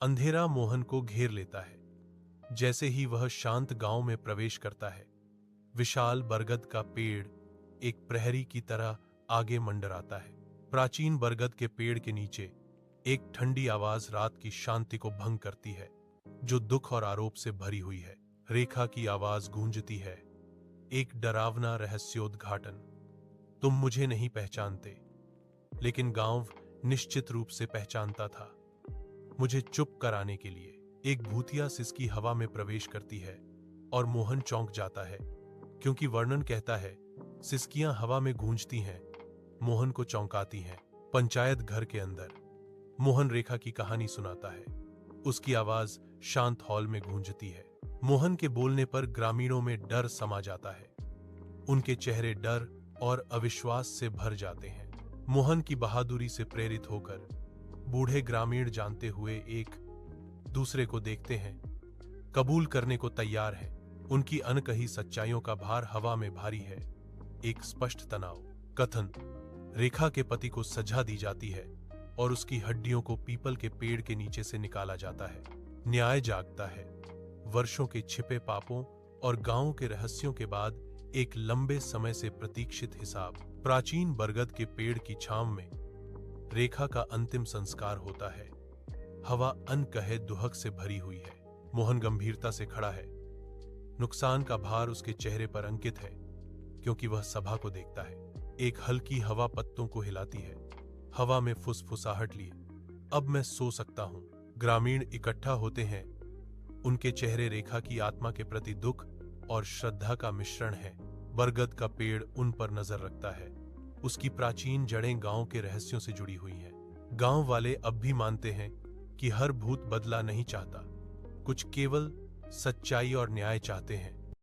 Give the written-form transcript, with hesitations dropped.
अंधेरा मोहन को घेर लेता है। जैसे ही वह शांत गांव में प्रवेश करता है, विशाल बरगद का पेड़ एक प्रहरी की तरह आगे मंडराता है। प्राचीन बरगद के पेड़ के नीचे एक ठंडी आवाज रात की शांति को भंग करती है, जो दुख और आरोप से भरी हुई है। रेखा की आवाज गूंजती है, एक डरावना रहस्योद्घाटन। तुम मुझे नहीं पहचानते, लेकिन गांव निश्चित रूप से पहचानता था। मुझे चुप कराने के लिए एक भूतिया सिसकी हवा में प्रवेश करती है और मोहन चौंक जाता है, क्योंकि वर्णन कहता है सिसकियां हवा में गूंजती हैं, मोहन को चौंकाती हैं। पंचायत घर के अंदर मोहन रेखा की कहानी सुनाता है। उसकी आवाज शांत हॉल में गूंजती है। मोहन के बोलने पर ग्रामीणों में डर समा जाता है। उनके चेहरे डर और अविश्वास से भर जाते हैं। मोहन की बहादुरी से प्रेरित होकर बूढ़े ग्रामीण जानते हुए एक दूसरे को देखते हैं, कबूल करने को तैयार हैं। उनकी अनकही सच्चाइयों का भार हवा में भारी है। एक स्पष्ट तनाव कथन रेखा के पति को सजा दी जाती है और उसकी हड्डियों को पीपल के पेड़ के नीचे से निकाला जाता है। न्याय जागता है। वर्षों के छिपे पापों और गांवों के रहस्यों के बाद एक लंबे समय से प्रतीक्षित हिसाब। प्राचीन बरगद के पेड़ की छांव में रेखा का अंतिम संस्कार होता है। हवा अनकहे दुहक से भरी हुई है। मोहन गंभीरता से खड़ा है। नुकसान का भार उसके चेहरे पर अंकित है, क्योंकि वह सभा को देखता है। एक हल्की हवा पत्तों को हिलाती है। हवा में फुसफुसाहट लिए, अब मैं सो सकता हूं। ग्रामीण इकट्ठा होते हैं। उनके चेहरे रेखा की आत्मा के प्रति दुख और श्रद्धा का मिश्रण है। बरगद का पेड़ उन पर नजर रखता है। उसकी प्राचीन जड़ें गांव के रहस्यों से जुड़ी हुई हैं। गांव वाले अब भी मानते हैं कि हर भूत बदला नहीं चाहता, कुछ केवल सच्चाई और न्याय चाहते हैं।